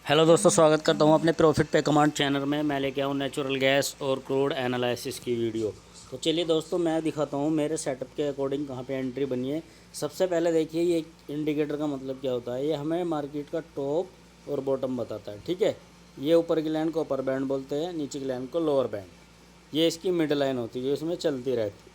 Hello दोस्तों, स्वागत करता हूँ अपने प्रॉफिट पे कमांड चैनल में। मैं लेके आऊँ नेचुरल गैस और क्रूड एनालिसिस की वीडियो। तो चलिए दोस्तों, मैं दिखाता हूँ मेरे सेटअप के अकॉर्डिंग कहाँ पे एंट्री बनी है। सबसे पहले देखिए, ये इंडिकेटर का मतलब क्या होता है। ये हमें मार्केट का टॉप और बॉटम बताता है, ठीक है। ये ऊपर की लाइन को अपर बैंड बोलते हैं, नीचे की लाइन को लोअर बैंड। ये इसकी मिड लाइन होती है जो इसमें चलती रहती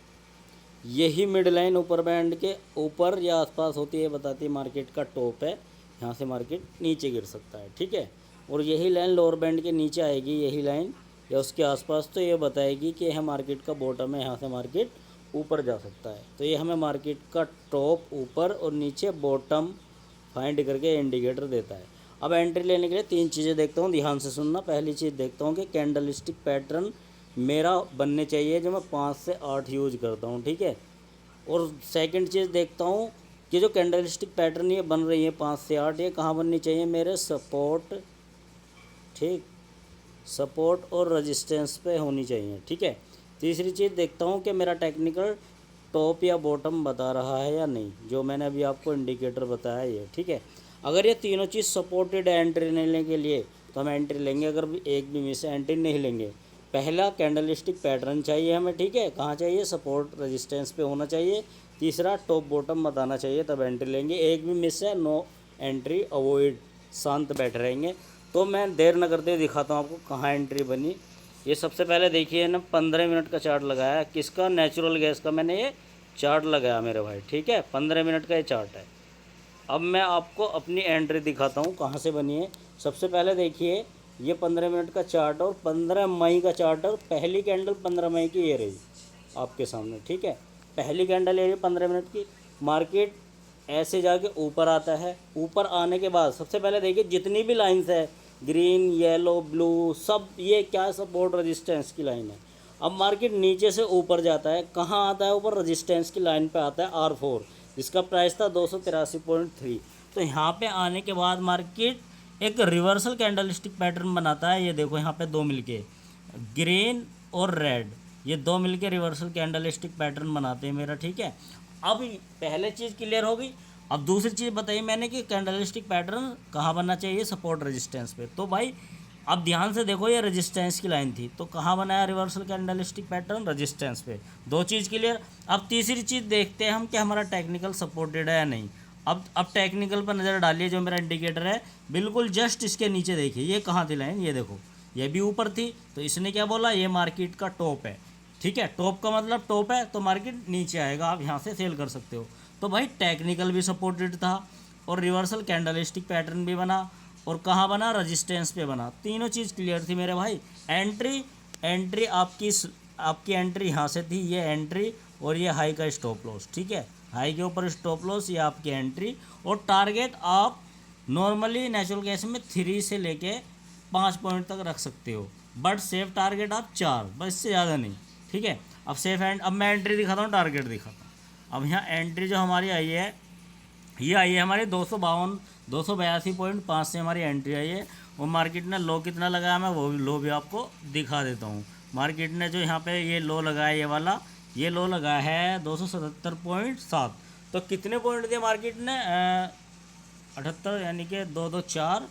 है। यही मिड लाइन ऊपर बैंड के ऊपर या आसपास होती है, बताती है मार्केट का टॉप है, यहाँ से मार्केट नीचे गिर सकता है, ठीक है। और यही लाइन लोअर बैंड के नीचे आएगी, यही लाइन या उसके आसपास, तो ये बताएगी कि यह मार्केट का बॉटम है, यहाँ से मार्केट ऊपर जा सकता है। तो ये हमें मार्केट का टॉप ऊपर और नीचे बॉटम फाइंड करके इंडिकेटर देता है। अब एंट्री लेने के लिए तीन चीज़ें देखता हूँ, ध्यान से सुनना। पहली चीज़ देखता हूँ कि कैंडलस्टिक पैटर्न मेरा बनने चाहिए जो मैं 5 से 8 यूज करता हूँ, ठीक है। और सेकंड चीज़ देखता हूँ कि जो कैंडलस्टिक पैटर्न ये बन रही है 5 से 8, ये कहाँ बननी चाहिए, मेरे सपोर्ट, ठीक, सपोर्ट और रेजिस्टेंस पे होनी चाहिए, ठीक है। तीसरी चीज़ देखता हूँ कि मेरा टेक्निकल टॉप या बॉटम बता रहा है या नहीं, जो मैंने अभी आपको इंडिकेटर बताया ये, ठीक है। अगर ये तीनों चीज़ सपोर्टेड है एंट्री लेने के लिए तो हम एंट्री लेंगे, अगर एक भी मिस है एंट्री नहीं लेंगे। पहला कैंडलस्टिक पैटर्न चाहिए हमें, ठीक है, कहाँ चाहिए, सपोर्ट रेजिस्टेंस पे होना चाहिए। तीसरा टॉप बॉटम बताना चाहिए, तब एंट्री लेंगे। एक भी मिस है, नो एंट्री, अवॉइड, शांत बैठे रहेंगे। तो मैं देर न करते हुए दिखाता हूँ आपको कहाँ एंट्री बनी। ये सबसे पहले देखिए ना, 15 मिनट का चार्ट लगाया, किसका, नेचुरल गैस का मैंने ये चार्ट लगाया मेरे भाई, ठीक है। 15 मिनट का ये चार्ट है। अब मैं आपको अपनी एंट्री दिखाता हूँ कहाँ से बनी है। सबसे पहले देखिए, ये 15 मिनट का चार्ट और 15 मई का चार्ट, और पहली कैंडल 15 मई की ये रही आपके सामने, ठीक है। पहली कैंडल ये रही 15 मिनट की। मार्केट ऐसे जाके ऊपर आता है। ऊपर आने के बाद सबसे पहले देखिए, जितनी भी लाइंस है, ग्रीन, येलो, ब्लू, सब ये क्या, सपोर्ट रेजिस्टेंस की लाइन है। अब मार्केट नीचे से ऊपर जाता है, कहाँ आता है, ऊपर रेजिस्टेंस की लाइन पे आता है, R4, जिसका प्राइस था 283.3। तो यहाँ पे आने के बाद मार्केट एक रिवर्सल कैंडलस्टिक पैटर्न बनाता है। ये देखो यहाँ पे दो मिलके, ग्रीन और रेड, ये दो मिलके रिवर्सल कैंडलस्टिक पैटर्न बनाते हैं मेरा, ठीक है। अब पहले चीज़ क्लियर हो गई। अब दूसरी चीज़ बताई मैंने कि कैंडलस्टिक पैटर्न कहाँ बनना चाहिए, सपोर्ट रेजिस्टेंस पे। तो भाई अब ध्यान से देखो, ये रेजिस्टेंस की लाइन थी, तो कहाँ बनाया रिवर्सल कैंडलस्टिक पैटर्न, रेजिस्टेंस पे। दो चीज़ क्लियर। अब तीसरी चीज़ देखते हैं हम कि हमारा टेक्निकल सपोर्टेड है या नहीं। अब टेक्निकल पर नज़र डालिए, जो मेरा इंडिकेटर है बिल्कुल जस्ट इसके नीचे देखिए, ये कहाँ थी लाइन, ये देखो, ये भी ऊपर थी। तो इसने क्या बोला, ये मार्केट का टॉप है, ठीक है। टॉप का मतलब टॉप है तो मार्केट नीचे आएगा, आप यहाँ से सेल कर सकते हो। तो भाई टेक्निकल भी सपोर्टेड था और रिवर्सल कैंडलस्टिक पैटर्न भी बना, और कहाँ बना, रेजिस्टेंस पे बना। तीनों चीज़ क्लियर थी मेरे भाई। एंट्री एंट्री आपकी एंट्री यहाँ से थी, ये एंट्री, और ये हाई का स्टॉप लॉस, ठीक है। हाई के ऊपर स्टॉप लॉस, ये आपकी एंट्री। और टारगेट आप नॉर्मली नेचुरल गैस में 3 से लेके 5 पॉइंट तक रख सकते हो, बट सेफ टारगेट आप 4, बस इससे ज़्यादा नहीं, ठीक है। अब सेफ एंड, अब मैं एंट्री दिखाता हूँ, टारगेट दिखाता हूँ। अब यहाँ एंट्री जो हमारी आई है, ये आई है हमारी 282.5 से हमारी एंट्री आई है। और मार्केट ने लो कितना लगाया, मैं वो लो भी आपको दिखा देता हूँ। मार्केट ने जो यहाँ पे ये लो लगाया, ये वाला, ये लो लगाया है 277.7। तो कितने पॉइंट दिए मार्केट ने, 78, यानी कि 224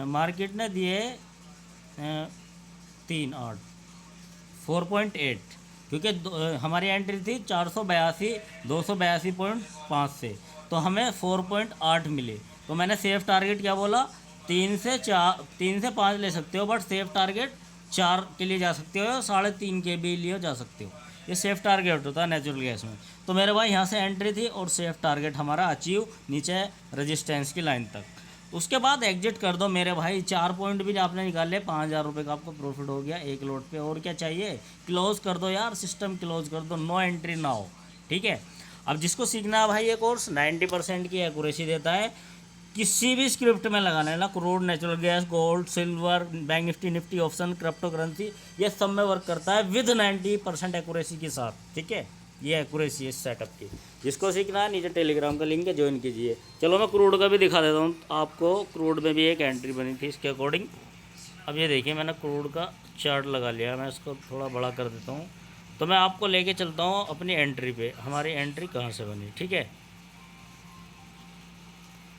मार्केट ने दिए, 3, 8, 4.8, क्योंकि हमारी एंट्री थी 482, 282.5 से, तो हमें 4.8 मिले। तो मैंने सेफ टारगेट क्या बोला, 3 से 5 ले सकते हो, बट सेफ टारगेट 4 के लिए जा सकते हो, 3.5 के भी लिए जा सकते हो। ये सेफ टारगेट होता है नेचुरल गैस में। तो मेरे भाई यहाँ से एंट्री थी और सेफ टारगेट हमारा अचीव, नीचे रेजिस्टेंस की लाइन तक। उसके बाद एग्जिट कर दो मेरे भाई। 4 पॉइंट भी आपने निकाल लिया, 5,000 रुपये का आपको प्रॉफिट हो गया एक लोट पे। और क्या चाहिए, क्लोज कर दो यार, सिस्टम क्लोज कर दो, नो एंट्री ना हो, ठीक है। अब जिसको सीखना है भाई, ये कोर्स 90% की एक्यूरेसी देता है, किसी भी स्क्रिप्ट में लगाना है ना, crude, natural gas, gold, silver, bank Nifty, Nifty option, crypto currency, ये सब में वर्क करता है विद 90% एक्यूरेसी के साथ, ठीक है। ये एक्यूरेसी है इस सेटअप की। जिसको सीखना है, नीचे टेलीग्राम का लिंक है, ज्वाइन कीजिए। चलो मैं क्रूड का भी दिखा देता हूँ आपको। क्रूड में भी एक एंट्री बनी थी इसके अकॉर्डिंग। अब ये देखिए, मैंने क्रूड का चार्ट लगा लिया, मैं इसको थोड़ा बड़ा कर देता हूँ। तो मैं आपको लेके चलता हूँ अपनी एंट्री पे, हमारी एंट्री कहाँ से बनी, ठीक है।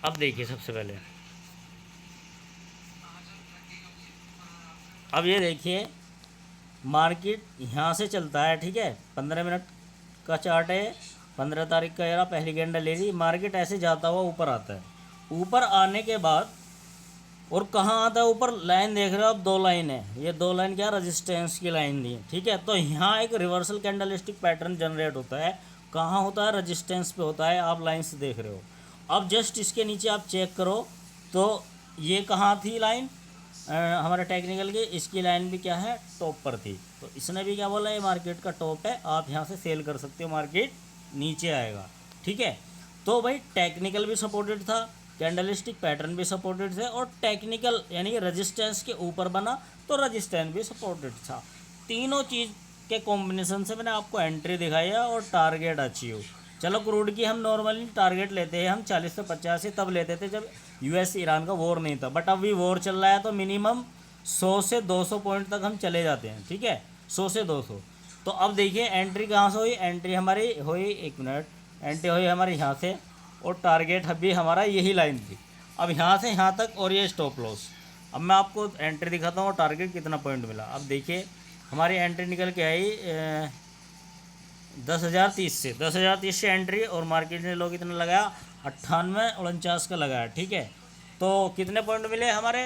अब देखिए, सबसे पहले अब ये देखिए मार्केट यहाँ से चलता है, ठीक है, 15 मिनट का चार्ट है, 15 तारीख का यार पहली कैंडल ले ली, मार्केट ऐसे जाता हुआ ऊपर आता है। ऊपर आने के बाद और कहाँ आता है ऊपर, लाइन देख रहे हो आप, 2 लाइन है, ये 2 लाइन क्या रेजिस्टेंस की लाइन दी है, ठीक है। तो यहाँ एक रिवर्सल कैंडलस्टिक पैटर्न जनरेट होता है, कहाँ होता है, रेजिस्टेंस पे होता है, आप लाइन से देख रहे हो। अब जस्ट इसके नीचे आप चेक करो तो ये कहाँ थी लाइन हमारे टेक्निकल की, इसकी लाइन भी क्या है, टॉप पर थी। तो इसने भी क्या बोला, ये मार्केट का टॉप है, आप यहाँ से सेल कर सकते हो, मार्केट नीचे आएगा, ठीक है। तो भाई टेक्निकल भी सपोर्टेड था, कैंडलस्टिक पैटर्न भी सपोर्टेड थे, और टेक्निकल यानी कि रेजिस्टेंस के ऊपर बना तो रेजिस्टेंस भी सपोर्टेड था। तीनों चीज़ के कॉम्बिनेशन से मैंने आपको एंट्री दिखाई है और टारगेट अचीव। चलो क्रूड की हम नॉर्मली टारगेट लेते हैं, हम 40 से 85 तब लेते थे जब यूएस ईरान का वॉर नहीं था, बट अभी वॉर चल रहा है तो मिनिमम 100 से 200 पॉइंट तक हम चले जाते हैं, ठीक है, 100 से 200। तो अब देखिए एंट्री कहाँ से हुई, एंट्री हमारी हुई, 1 मिनट, एंट्री हुई हमारी यहाँ से, और टारगेट अभी हमारा यही लाइन थी, अब यहाँ से यहाँ तक, और ये स्टॉप लॉस। अब मैं आपको एंट्री दिखाता हूँ और टारगेट कितना पॉइंट मिला। अब देखिए हमारी एंट्री निकल के आई 10,030 से एंट्री, और मार्केट ने लोग कितना लगाया, 98-49 का लगाया, ठीक है। तो कितने पॉइंट मिले हमारे,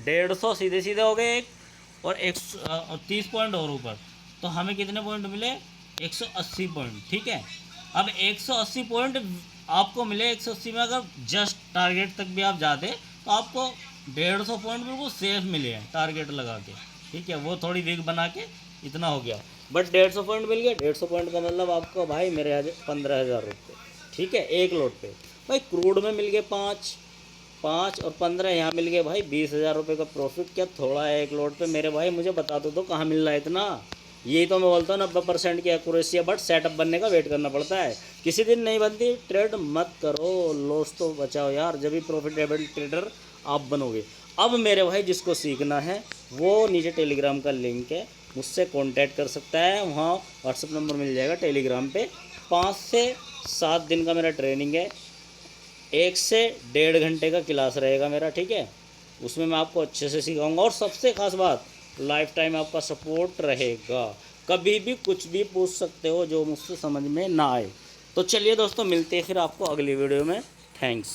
150 सीधे सीधे हो गए एक, और 130 पॉइंट और ऊपर, तो हमें कितने पॉइंट मिले, 180 पॉइंट, ठीक है। अब 180 पॉइंट आपको मिले, 180 में अगर जस्ट टारगेट तक भी आप जाते तो आपको 150 पॉइंट बिल्कुल सेफ मिले हैं टारगेट लगा के, ठीक है। वो थोड़ी वीक बना के इतना हो गया, बट 150 पॉइंट मिल गया। 150 पॉइंट का मतलब आपको भाई मेरे यहाँ 15,000 रुपये, ठीक है, एक लोट पे। भाई क्रूड में मिल गए 5 और 15, यहाँ मिल गए भाई 20,000 रुपये का प्रॉफिट। क्या थोड़ा है एक लोट पे मेरे भाई, मुझे बता दो तो कहाँ मिल रहा है इतना। यही तो मैं बोलता हूँ 90% की एक्यूरेसी है, बट सेटअप बनने का वेट करना पड़ता है, किसी दिन नहीं बनती। ट्रेड मत करो, लॉस तो बचाओ यार, जब भी प्रॉफिटेबल ट्रेडर आप बनोगे। अब मेरे भाई जिसको सीखना है वो नीचे टेलीग्राम का लिंक है, मुझसे कांटेक्ट कर सकता है, वहाँ व्हाट्सअप नंबर मिल जाएगा टेलीग्राम पे। 5 से 7 दिन का मेरा ट्रेनिंग है, 1 से 1.5 घंटे का क्लास रहेगा मेरा, ठीक है। उसमें मैं आपको अच्छे से सिखाऊंगा, और सबसे खास बात, लाइफ टाइम आपका सपोर्ट रहेगा, कभी भी कुछ भी पूछ सकते हो जो मुझसे समझ में ना आए। तो चलिए दोस्तों, मिलते हैं फिर आपको अगली वीडियो में। थैंक्स।